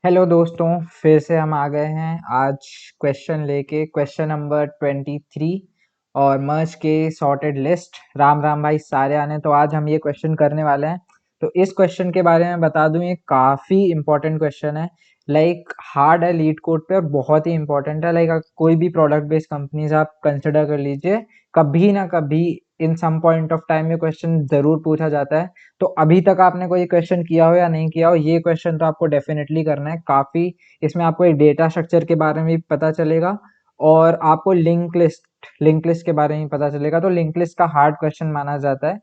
Hello दोस्तों, फिर से हम आ गए हैं आज क्वेश्चन लेके। क्वेश्चन नंबर 23 और मर्ज के सॉर्टेड लिस्ट। राम राम भाई सारे आने। तो आज हम ये क्वेश्चन करने वाले हैं। तो इस क्वेश्चन के बारे में बता दूं, ये काफ़ी इंपॉर्टेंट क्वेश्चन है। लाइक हार्ड है लीड कोड पे और बहुत ही इंपॉर्टेंट है। लाइक कोई भी प्रोडक्ट बेस्ड कंपनीज आप कंसिडर कर लीजिए, कभी ना कभी इन सम पॉइंट ऑफ टाइम ये क्वेश्चन ज़रूर पूछा जाता है। तो अभी तक आपने कोई क्वेश्चन किया हो या नहीं किया हो, ये क्वेश्चन तो आपको डेफिनेटली करना है। काफ़ी इसमें आपको एक डेटा स्ट्रक्चर के बारे में भी पता चलेगा और आपको लिंक लिस्ट के बारे में पता चलेगा। तो लिंक लिस्ट का हार्ड क्वेश्चन माना जाता है।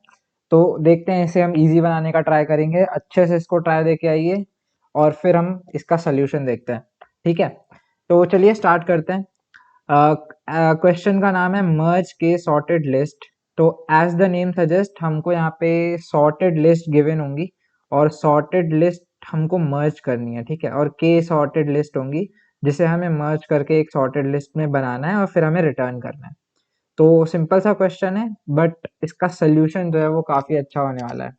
तो देखते हैं, इसे हम इजी बनाने का ट्राई करेंगे। अच्छे से इसको ट्राई देके आइए और फिर हम इसका सोल्यूशन देखते हैं। ठीक है, तो चलिए स्टार्ट करते हैं। क्वेश्चन का नाम है मर्ज के सॉर्टेड लिस्ट। तो एज द नेम सजेस्ट, हमको यहाँ पे सॉर्टेड लिस्ट गिवन होंगी और सॉर्टेड लिस्ट हमको मर्ज करनी है। ठीक है, और के सॉर्टेड लिस्ट होंगी जिसे हमें मर्ज करके एक सॉर्टेड लिस्ट में बनाना है और फिर हमें रिटर्न करना है। तो सिंपल सा क्वेश्चन है, बट इसका सोल्यूशन जो है वो काफ़ी अच्छा होने वाला है।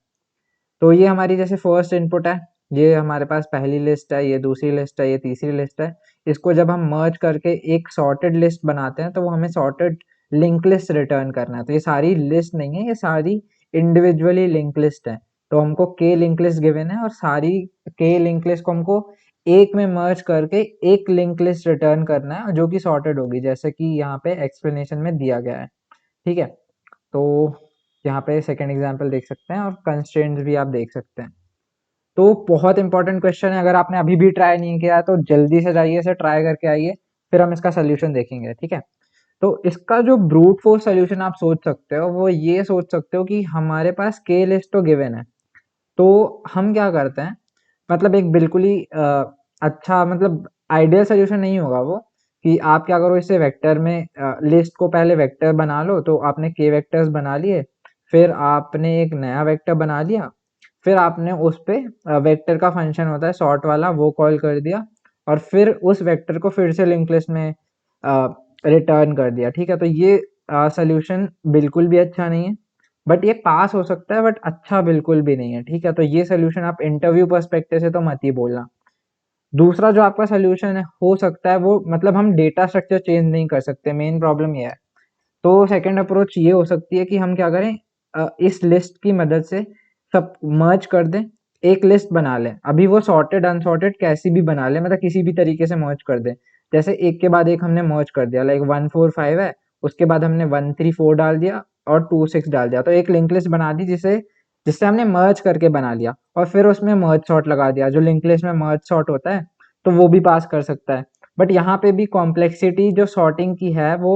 तो ये हमारी जैसे फर्स्ट इनपुट है, ये हमारे पास पहली लिस्ट है, ये दूसरी लिस्ट है, ये तीसरी लिस्ट है। इसको जब हम मर्ज करके एक सॉर्टेड लिस्ट बनाते हैं तो वो हमें सॉर्टेड लिंक लिस्ट रिटर्न करना है। तो ये सारी लिस्ट नहीं है, ये सारी इंडिविजुअली लिंक लिस्ट है। तो हमको के लिंक लिस्ट गिवन है और सारी के लिंक लिस्ट को हमको एक में मर्ज करके एक लिंक लिस्ट रिटर्न करना है जो कि सॉर्टेड होगी, जैसे कि यहाँ पे एक्सप्लेनेशन में दिया गया है। ठीक है, तो यहाँ पे सेकेंड एग्जाम्पल देख सकते हैं और कंस्ट्रेंट्स भी आप देख सकते हैं। तो बहुत इंपॉर्टेंट क्वेश्चन है, अगर आपने अभी भी ट्राई नहीं किया है तो जल्दी से जाइए, इसे ट्राई करके आइए, फिर हम इसका सोल्यूशन देखेंगे। ठीक है, तो इसका जो ब्रूट फोर्स सोल्यूशन आप सोच सकते हो वो ये सोच सकते हो कि हमारे पास के लिस्ट तो गिवन है। तो हम क्या करते हैं, मतलब एक बिल्कुल ही अच्छा, मतलब आइडियल सोल्यूशन नहीं होगा वो, कि आप क्या करो, इसे वेक्टर में लिस्ट को पहले वेक्टर बना लो। तो आपने के वेक्टर्स बना लिए, फिर आपने एक नया वेक्टर बना लिया, फिर आपने उस पे वेक्टर का फंक्शन होता है सॉर्ट वाला, वो कॉल कर दिया और फिर उस वेक्टर को फिर से लिंक लिस्ट में रिटर्न कर दिया। ठीक है, तो ये सोल्यूशन बिल्कुल भी अच्छा नहीं है, बट ये पास हो सकता है, बट अच्छा बिल्कुल भी नहीं है। ठीक है, तो ये सोल्यूशन आप इंटरव्यू पर्सपेक्टिव से तो मत ही बोलना। दूसरा जो आपका सोल्यूशन है हो सकता है वो, मतलब हम डेटा स्ट्रक्चर चेंज नहीं कर सकते, मेन प्रॉब्लम ये है। तो सेकंड अप्रोच ये हो सकती है कि हम क्या करें, इस लिस्ट की मदद से सब मर्ज कर दें, एक लिस्ट बना लें। अभी वो सॉर्टेड अनसॉर्टेड कैसी भी बना लें, मतलब किसी भी तरीके से मर्ज कर दें। जैसे एक के बाद एक हमने मर्ज कर दिया, लाइक 145 है, उसके बाद हमने 134 डाल दिया और 26 डाल दिया। तो एक लिंक लिस्ट बना दी जिसे जिससे हमने मर्ज करके बना लिया, और फिर उसमें मर्ज सॉर्ट लगा दिया। जो लिंक लिस्ट में मर्ज सॉर्ट होता है तो वो भी पास कर सकता है। बट यहाँ पे भी कॉम्प्लेक्सिटी जो सॉर्टिंग की है वो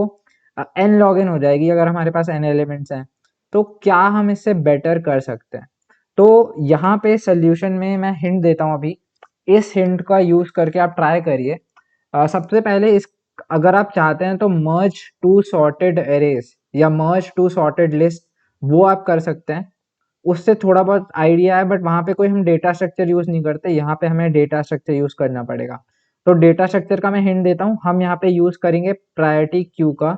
एन लॉग एन हो जाएगी अगर हमारे पास एन एलिमेंट्स हैं। तो क्या हम इससे बेटर कर सकते हैं? तो यहाँ पे सोल्यूशन में मैं हिंट देता हूँ अभी, इस हिंट का यूज करके आप ट्राई करिए। सबसे पहले इस, अगर आप चाहते हैं तो मर्ज टू सॉर्टेड एरेज या मर्ज टू सॉर्टेड लिस्ट, वो आप कर सकते हैं। उससे थोड़ा बहुत आइडिया है, बट वहाँ पे कोई हम डेटा स्ट्रक्चर यूज नहीं करते, यहाँ पे हमें डेटा स्ट्रक्चर यूज करना पड़ेगा। तो डेटा स्ट्रक्चर का मैं हिंट देता हूँ, हम यहाँ पे यूज करेंगे प्रायोरिटी क्यू का,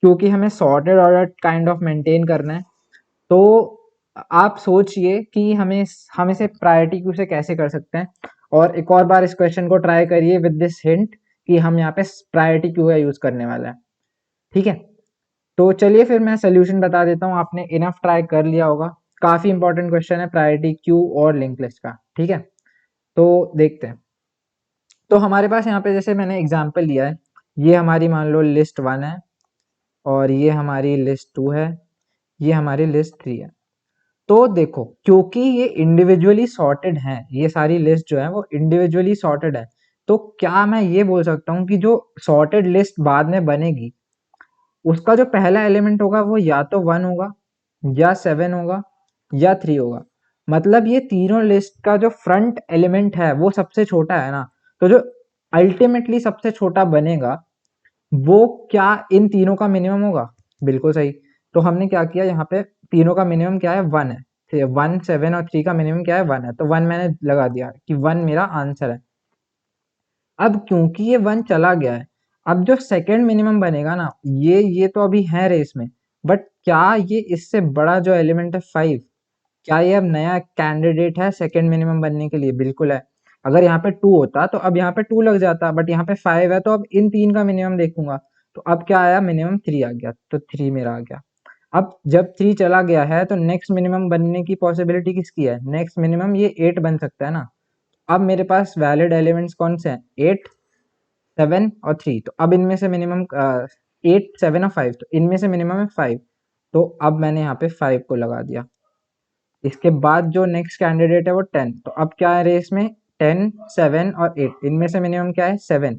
क्योंकि हमें sorted order kind of maintain करना है। तो आप सोचिए कि हम इसे प्रायोरिटी क्यू से कैसे कर सकते हैं, और एक और बार इस क्वेश्चन को ट्राई करिए विद दिस हिंट कि हम यहाँ पे प्रायोरिटी क्यू का यूज करने वाला है। ठीक है, तो चलिए फिर मैं सोल्यूशन बता देता हूँ, आपने इनफ ट्राई कर लिया होगा। काफी इंपॉर्टेंट क्वेश्चन है प्रायोरिटी क्यू और लिंक लिस्ट का। ठीक है, तो देखते हैं। तो हमारे पास यहाँ पे जैसे मैंने एग्जांपल लिया है, ये हमारी मान लो लिस्ट 1 है और ये हमारी लिस्ट 2 है, ये हमारी लिस्ट 3 है। तो देखो, क्योंकि ये इंडिविजुअली सॉर्टेड हैं, ये सारी लिस्ट जो है वो इंडिविजुअली सॉर्टेड है, तो क्या मैं ये बोल सकता हूँ कि जो सॉर्टेड लिस्ट बाद में बनेगी उसका जो पहला एलिमेंट होगा वो या तो 1 होगा या 7 होगा या 3 होगा। मतलब ये तीनों लिस्ट का जो फ्रंट एलिमेंट है वो सबसे छोटा है ना। तो जो अल्टीमेटली सबसे छोटा बनेगा वो क्या इन तीनों का मिनिमम होगा? बिल्कुल सही। तो हमने क्या किया, यहाँ पे तीनों का मिनिमम क्या है? 1 है। ठीक है, 1, 7 और 3 का मिनिमम क्या है? 1 है। तो 1 मैंने लगा दिया कि 1 मेरा आंसर है। अब क्योंकि ये 1 चला गया है, अब जो सेकंड मिनिमम बनेगा ना, ये तो अभी है रेस में, बट क्या ये इससे बड़ा जो एलिमेंट है 5, क्या ये अब नया कैंडिडेट है सेकंड मिनिमम बनने के लिए? बिल्कुल है। अगर यहाँ पे 2 होता तो अब यहाँ पे 2 लग जाता, बट यहाँ पे 5 है तो अब इन 3 का मिनिमम देखूंगा। तो अब क्या आया, मिनिमम 3 आ गया, तो 3 मेरा आ गया। अब जब 3 चला गया है तो नेक्स्ट मिनिमम बनने की पॉसिबिलिटी किसकी है, नेक्स्ट मिनिमम ये 8 बन सकता है ना। अब मेरे पास वैलिड एलिमेंट्स कौन से हैं, 8, 7 और 3। तो अब इनमें से मिनिमम 8, 7 और 5, तो इनमें से मिनिमम है 5। तो अब मैंने यहाँ पे 5 को लगा दिया। इसके बाद जो नेक्स्ट कैंडिडेट है वो 10। तो अब क्या है रेस में, 10, 7 और 8, इनमें से मिनिमम क्या है, 7।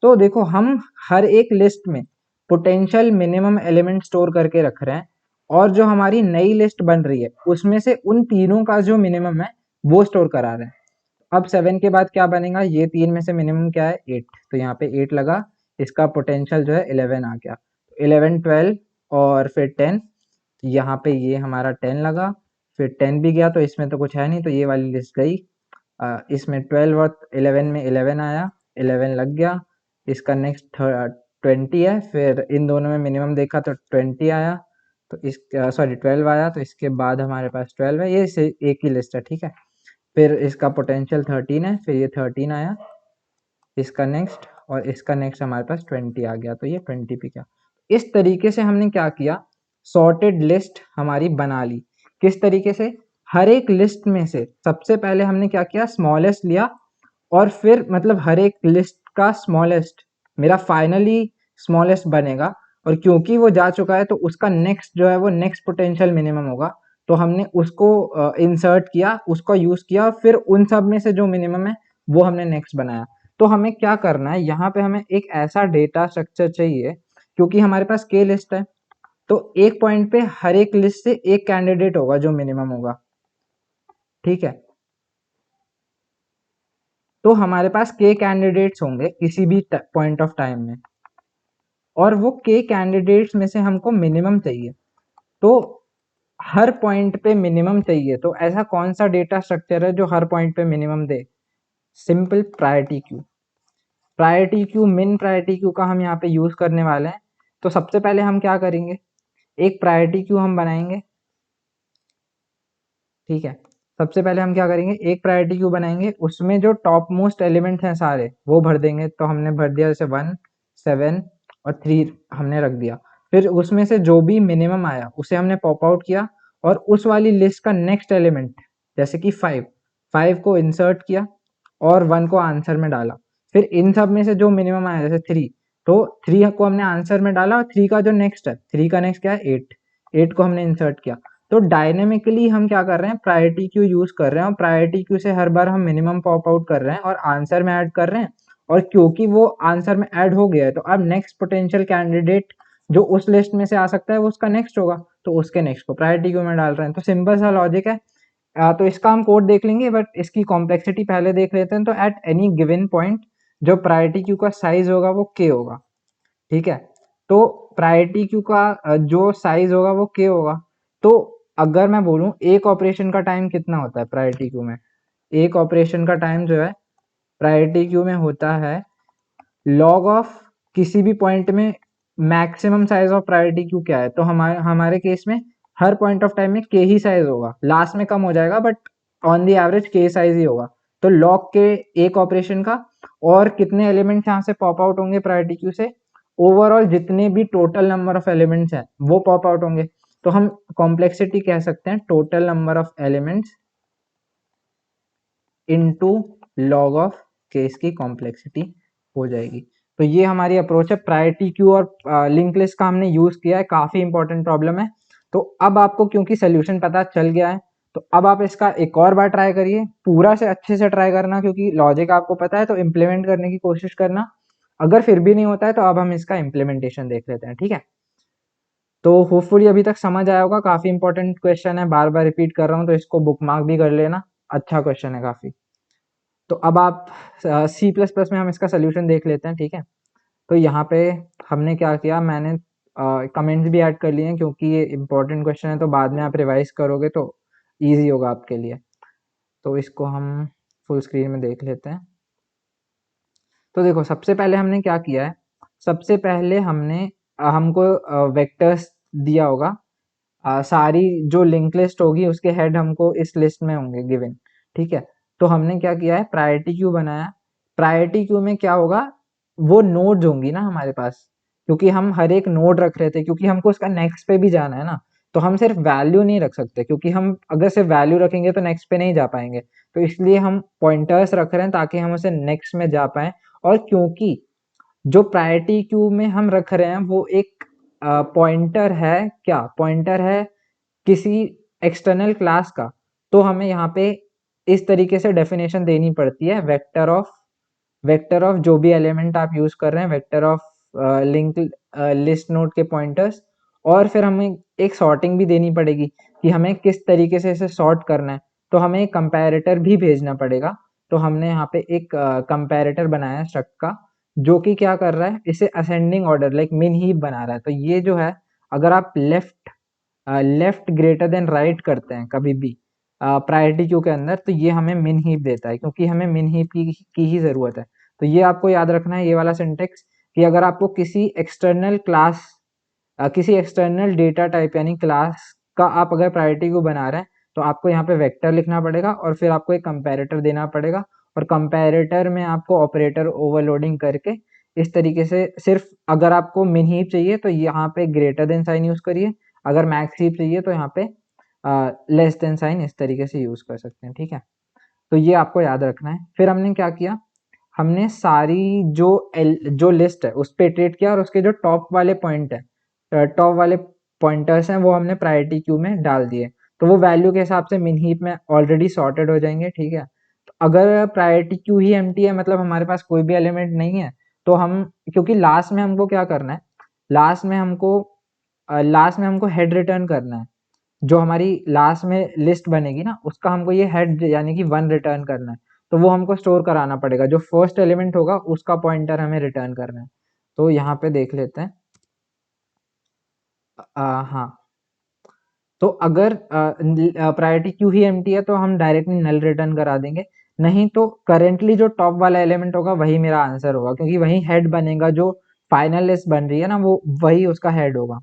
तो देखो हम हर एक लिस्ट में पोटेंशियल मिनिमम एलिमेंट स्टोर करके रख रहे हैं, और जो हमारी नई लिस्ट बन रही है उसमें से उन तीनों का जो मिनिमम है वो स्टोर करा रहे हैं। अब 7 के बाद क्या बनेगा, ये 3 में से मिनिमम क्या है, 8। तो यहाँ पे 8 लगा, इसका पोटेंशियल जो है 11 आ गया। 11, 12 और फिर 10, यहाँ पे ये हमारा 10 लगा, फिर 10 भी गया, तो इसमें तो कुछ है नहीं, तो ये वाली लिस्ट गई। इसमें 12 और 11 में 11 आया, 11 लग गया। इसका नेक्स्ट 20 है, फिर इन दोनों में मिनिमम देखा तो 20 आया, तो इस सॉरी 12 आया, तो इसके बाद हमारे पास 12 है, ये एक ही लिस्ट है, ठीक है। फिर इसका पोटेंशियल 13 है, फिर ये 13 आया, इसका नेक्स्ट और इसका नेक्स्ट हमारे पास 20 आ गया, तो ये 20 पे क्या। इस तरीके से हमने क्या किया, सॉर्टेड लिस्ट हमारी बना ली। किस तरीके से, हर एक लिस्ट में से सबसे पहले हमने क्या किया, स्मॉलेस्ट लिया, और फिर मतलब हर एक लिस्ट का स्मॉलेस्ट मेरा फाइनली स्मॉलेस्ट बनेगा, और क्योंकि वो जा चुका है तो उसका नेक्स्ट जो है वो नेक्स्ट पोटेंशियल मिनिमम होगा। तो हमने उसको इंसर्ट किया, उसको यूज किया, फिर उन सब में से जो मिनिमम है वो हमने नेक्स्ट बनाया। तो हमें क्या करना है, यहाँ पे हमें एक ऐसा डेटा स्ट्रक्चर चाहिए, क्योंकि हमारे पास के लिस्ट है, तो एक पॉइंट पे हर एक लिस्ट से एक कैंडिडेट होगा जो मिनिमम होगा, ठीक है। तो हमारे पास के कैंडिडेट्स होंगे किसी भी पॉइंट ऑफ टाइम में, और वो के कैंडिडेट्स में से हमको मिनिमम चाहिए। तो हर पॉइंट पे मिनिमम चाहिए, तो ऐसा कौन सा डेटा स्ट्रक्चर है जो हर पॉइंट पे मिनिमम दे, simple priority queue. Priority queue, min priority queue का हम यहाँ पे यूज करने वाले हैं। तो सबसे पहले हम क्या करेंगे, एक प्रायोरिटी क्यू हम बनाएंगे, ठीक है। सबसे पहले हम क्या करेंगे, एक प्रायोरिटी क्यू बनाएंगे, उसमें जो टॉप मोस्ट एलिमेंट हैं सारे वो भर देंगे। तो हमने भर दिया जैसे 1, 7 और 3 हमने रख दिया। फिर उसमें से जो भी मिनिमम आया उसे हमने पॉप आउट किया, और उस वाली लिस्ट का नेक्स्ट एलिमेंट जैसे कि 5 को इंसर्ट किया और 1 को आंसर में डाला। फिर इन सब में से जो मिनिमम आया जैसे 3, तो 3 को हमने आंसर में डाला, और 3 का जो नेक्स्ट है, 3 का नेक्स्ट क्या है, 8 को हमने इंसर्ट किया। तो डायनेमिकली हम क्या कर रहे हैं, प्रायोरिटी क्यू यूज कर रहे हैं, और प्रायोरिटी क्यू से हर बार हम मिनिमम पॉप आउट कर रहे हैं और आंसर में ऐड कर रहे हैं। और क्योंकि वो आंसर में ऐड हो गया है, तो अब नेक्स्ट पोटेंशियल कैंडिडेट जो उस लिस्ट में से आ सकता है वो उसका नेक्स्ट होगा, तो उसके नेक्स्ट को प्रायोरिटी क्यू में डाल रहे हैं। तो सिंपल सा लॉजिक है। तो इसका हम कोड देख लेंगे, बट इसकी कॉम्प्लेक्सिटी पहले देख लेते हैं। तो एट एनी गिवन पॉइंट जो प्रायोरिटी क्यू का साइज होगा वो के होगा, ठीक है। तो प्रायोरिटी क्यू का जो साइज होगा वो के होगा। तो अगर मैं बोलूं एक ऑपरेशन का टाइम कितना होता है प्रायोरिटी क्यू में, एक ऑपरेशन का टाइम जो है प्रायोरिटी क्यू में होता है लॉग ऑफ किसी भी पॉइंट में maximum size of priority queue क्या है। तो हमारे हमारे केस में हर पॉइंट ऑफ टाइम में के ही साइज होगा, लास्ट में कम हो जाएगा बट ऑन दी एवरेज के साइज ही होगा। तो लॉग के एक ऑपरेशन का, और कितने एलिमेंट्स यहाँ से पॉप आउट होंगे प्रायोरिटी क्यू से, ओवरऑल जितने भी टोटल नंबर ऑफ एलिमेंट्स हैं वो पॉप आउट होंगे। तो हम कॉम्प्लेक्सिटी कह सकते हैं total number of elements into log of case की कॉम्प्लेक्सिटी हो जाएगी। तो ये हमारी अप्रोच है, प्रायोरिटी क्यू और लिंक लिस्ट का हमने यूज किया है, काफी इंपॉर्टेंट प्रॉब्लम है। तो अब आपको क्योंकि सोल्यूशन पता चल गया है, तो अब आप इसका एक और बार ट्राई करिए, पूरा से अच्छे से ट्राई करना, क्योंकि लॉजिक आपको पता है, तो इम्प्लीमेंट करने की कोशिश करना। अगर फिर भी नहीं होता है तो अब हम इसका इम्प्लीमेंटेशन देख लेते हैं, ठीक है। तो होपफुली अभी तक समझ आया होगा, काफी इंपॉर्टेंट क्वेश्चन है, बार बार रिपीट कर रहा हूँ तो इसको बुक मार्क भी कर लेना, अच्छा क्वेश्चन है काफी। तो अब आप सी प्लस प्लस में हम इसका सोल्यूशन देख लेते हैं, ठीक है। तो यहाँ पे हमने क्या किया, मैंने कमेंट्स भी ऐड कर लिए हैं, क्योंकि ये इंपॉर्टेंट क्वेश्चन है, तो बाद में आप रिवाइज करोगे तो इजी होगा आपके लिए। तो इसको हम फुल स्क्रीन में देख लेते हैं। तो देखो सबसे पहले हमने क्या किया है, सबसे पहले हमने हमको वेक्टर्स दिया होगा, सारी जो लिंक लिस्ट होगी उसके हेड हमको इस लिस्ट में होंगे गिवन, ठीक है। तो हमने क्या किया है, प्रायोरिटी क्यू बनाया। प्रायोरिटी क्यू में क्या होगा, वो नोड्स होंगी ना हमारे पास, क्योंकि हम हर एक नोड रख रहे थे, क्योंकि हमको उसका नेक्स्ट पे भी जाना है ना, तो हम सिर्फ वैल्यू नहीं रख सकते, क्योंकि हम अगर सिर्फ वैल्यू रखेंगे तो नेक्स्ट पे नहीं जा पाएंगे। तो इसलिए हम पॉइंटर्स रख रहे हैं ताकि हम उसे नेक्स्ट में जा पाएं। और क्योंकि जो प्रायोरिटी क्यू में हम रख रहे हैं वो एक पॉइंटर है, क्या पॉइंटर है, किसी एक्सटर्नल क्लास का, तो हमें यहाँ पे इस तरीके से डेफिनेशन देनी पड़ती है, वेक्टर ऑफ जो भी एलिमेंट आप यूज कर रहे हैं, vector of link list node के पॉइंटर्स। और फिर हमें एक सॉर्टिंग भी देनी पड़ेगी कि हमें किस तरीके से इसे सॉर्ट करना है, तो हमें एक कंपैरेटर भी भेजना पड़ेगा। तो हमने यहाँ पे एक कंपैरेटर बनाया स्ट्रक्ट का, जो कि क्या कर रहा है, इसे असेंडिंग ऑर्डर लाइक मिन हीप बना रहा है। तो ये जो है, अगर आप लेफ्ट ग्रेटर देन राइट करते हैं कभी भी प्रायोरिटी क्यू के अंदर, तो ये हमें मिन हीप देता है, क्योंकि हमें मिन हीप की ही ज़रूरत है। तो ये आपको याद रखना है, ये वाला सिंटेक्स, कि अगर आपको किसी एक्सटर्नल डेटा टाइप यानी क्लास का आप अगर प्रायोरिटी क्यू बना रहे हैं, तो आपको यहाँ पे वेक्टर लिखना पड़ेगा और फिर आपको एक कंपैरेटर देना पड़ेगा। और कंपैरेटर में आपको ऑपरेटर ओवरलोडिंग करके इस तरीके से, सिर्फ अगर आपको मिन हीप चाहिए तो यहाँ पे ग्रेटर देन साइन यूज़ करिए, अगर मैक्स हीप चाहिए तो यहाँ पे लेस देन साइन इस तरीके से यूज़ कर सकते हैं, ठीक है। तो ये आपको याद रखना है। फिर हमने क्या किया, हमने सारी जो लिस्ट है उस पे इटरेट किया, और उसके जो टॉप वाले पॉइंटर्स हैं वो हमने प्रायोरिटी क्यू में डाल दिए। तो वो वैल्यू के हिसाब से मिन हीप में ऑलरेडी सॉर्टेड हो जाएंगे, ठीक है। तो अगर प्रायोरिटी क्यू ही एम्प्टी है, मतलब हमारे पास कोई भी एलिमेंट नहीं है, तो हम, क्योंकि लास्ट में हमको क्या करना है, लास्ट में हमको हेड रिटर्न करना है। जो हमारी लास्ट में लिस्ट बनेगी ना, उसका हमको ये हेड यानी कि 1 रिटर्न करना है। तो वो हमको स्टोर कराना पड़ेगा, जो फर्स्ट एलिमेंट होगा उसका पॉइंटर हमें रिटर्न करना है। तो यहाँ पे देख लेते हैं। हाँ, तो अगर प्रायोरिटी क्यू ही एम्प्टी है तो हम डायरेक्टली नल रिटर्न करा देंगे, नहीं तो करेंटली जो टॉप वाला एलिमेंट होगा वही मेरा आंसर होगा, क्योंकि वही हेड बनेगा, जो फाइनल लिस्ट बन रही है ना वो वही उसका हेड होगा।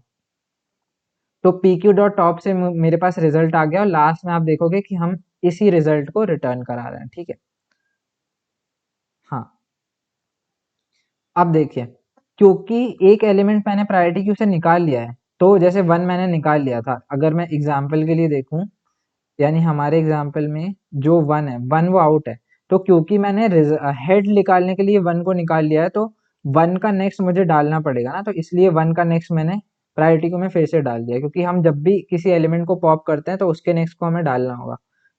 तो pq डॉट टॉप से मेरे पास रिजल्ट आ गया, और लास्ट में आप देखोगे कि हम इसी रिजल्ट को रिटर्न करा रहे हैं, ठीक है। हाँ, अब देखिए, क्योंकि एक एलिमेंट मैंने प्रायोरिटी क्यू से निकाल लिया है, तो जैसे 1 मैंने निकाल लिया था, अगर मैं एग्जाम्पल के लिए देखूं, यानी हमारे एग्जाम्पल में जो 1 है, 1 वो आउट है। तो क्योंकि मैंने हेड निकालने के लिए 1 को निकाल लिया है, तो 1 का नेक्स्ट मुझे डालना पड़ेगा ना, तो इसलिए 1 का नेक्स्ट मैंने प्रायोरिटी को मैं फिर से डाल दिया, क्योंकि हम जब भी किसी एलिमेंट को पॉप करते हैं तो उसके नेक्स्ट को हमें डालना होगा।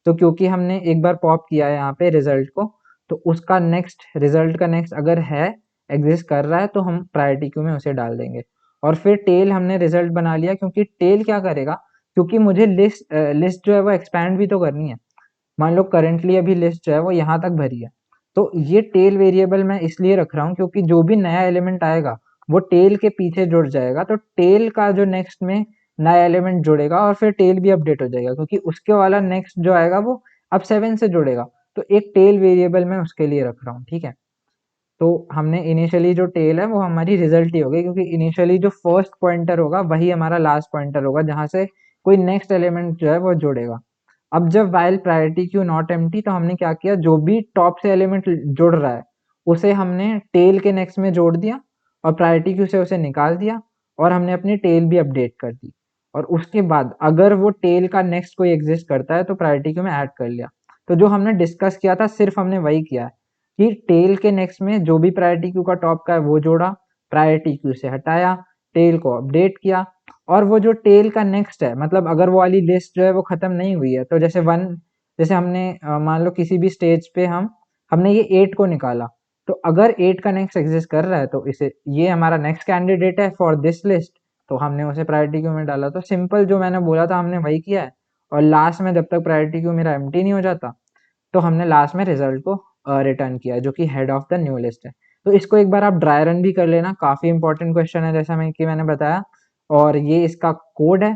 तो क्योंकि हमने एक बार पॉप किया है यहाँ पे रिजल्ट को, तो उसका नेक्स्ट, रिजल्ट का नेक्स्ट अगर है, एग्जिस्ट कर रहा है, तो हम प्रायोरिटी क्यू में उसे डाल देंगे। और फिर टेल हमने रिजल्ट बना लिया, क्योंकि टेल क्या करेगा, क्योंकि मुझे लिस्ट जो है वो एक्सपैंड भी तो करनी है। मान लो करेंटली अभी लिस्ट जो है वो यहाँ तक भरी है, तो ये टेल वेरिएबल मैं इसलिए रख रहा हूँ क्योंकि जो भी नया एलिमेंट आएगा वो टेल के पीछे जुड़ जाएगा, तो टेल का जो नेक्स्ट में नया एलिमेंट जुड़ेगा और फिर टेल भी अपडेट हो जाएगा, क्योंकि उसके वाला नेक्स्ट जो आएगा वो अब 7 से जुड़ेगा। तो एक टेल वेरिएबल मैं उसके लिए रख रहा हूँ, ठीक है। तो हमने इनिशियली जो टेल है वो हमारी रिजल्ट ही होगी, क्योंकि इनिशियली जो फर्स्ट पॉइंटर होगा वही हमारा लास्ट पॉइंटर होगा, जहां से कोई नेक्स्ट एलिमेंट जो है वो जुड़ेगा। अब जब while priority queue not empty, तो हमने क्या किया, जो भी टॉप से एलिमेंट जुड़ रहा है उसे हमने टेल के नेक्स्ट में जोड़ दिया, और प्रायोरिटी क्यू से उसे निकाल दिया, और हमने अपनी टेल भी अपडेट कर दी। और उसके बाद अगर वो टेल का नेक्स्ट कोई एग्जिस्ट करता है तो प्रायोरिटी क्यू में ऐड कर लिया। तो जो हमने डिस्कस किया था सिर्फ हमने वही किया है, कि टेल के नेक्स्ट में जो भी प्रायोरिटी क्यू का टॉप का है वो जोड़ा, प्रायोरिटी क्यू से हटाया, टेल को अपडेट किया, और वो जो टेल का नेक्स्ट है, मतलब अगर वो वाली लिस्ट जो है वो खत्म नहीं हुई है, तो जैसे हमने मान लो किसी भी स्टेज पे हमने ये 8 को निकाला, तो अगर 8 का नेक्स्ट एग्जिस्ट कर रहा है तो इसे, ये हमारा नेक्स्ट कैंडिडेट है फॉर दिस लिस्ट, तो हमने उसे प्रायोरिटी क्यू में डाला। तो सिंपल जो मैंने बोला था हमने वही किया है, और लास्ट में जब तक प्रायोरिटी क्यू मेरा एम्प्टी नहीं हो जाता, तो हमने लास्ट में रिजल्ट को रिटर्न किया, जो कि head of the new list है। तो इसको एक बार आप ड्राई रन भी कर लेना, काफ़ी इंपॉर्टेंट क्वेश्चन है जैसा मैंने बताया, और ये इसका कोड है।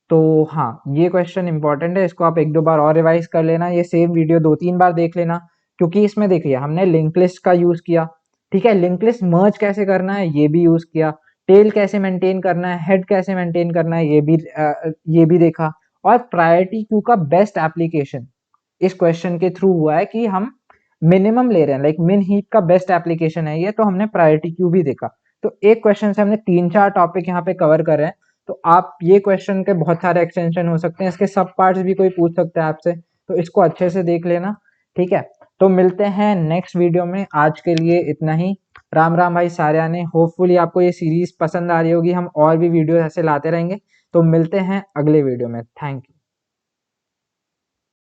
तो हाँ, ये क्वेश्चन इंपॉर्टेंट है, इसको आप एक दो बार और रिवाइज कर लेना, ये सेम वीडियो 2-3 बार देख लेना, क्योंकि इसमें देखिए हमने लिंक लिस्ट का यूज़ किया, ठीक है, लिंक लिस्ट मर्ज कैसे करना है ये भी यूज़ किया, टेल कैसे मेंटेन करना है, हेड कैसे मेंटेन करना है ये भी देखा, और प्रायोरिटी क्यू का बेस्ट एप्लीकेशन इस क्वेश्चन के थ्रू हुआ है कि हम मिनिमम ले रहे हैं, लाइक मिन हीप का बेस्ट एप्लीकेशन है ये, तो हमने प्रायोरिटी क्यू भी देखा। तो एक क्वेश्चन से हमने 3-4 टॉपिक यहाँ पे कवर करे हैं। तो आप ये क्वेश्चन के बहुत सारे एक्सटेंशन हो सकते हैं, इसके सब पार्ट्स भी कोई पूछ सकता है आपसे, तो इसको अच्छे से देख लेना, ठीक है। तो मिलते हैं नेक्स्ट वीडियो में, आज के लिए इतना ही। राम राम भाई सारे आने, होपफुली आपको ये सीरीज पसंद आ रही होगी, हम और भी वीडियो ऐसे लाते रहेंगे। तो मिलते हैं अगले वीडियो में, थैंक यू।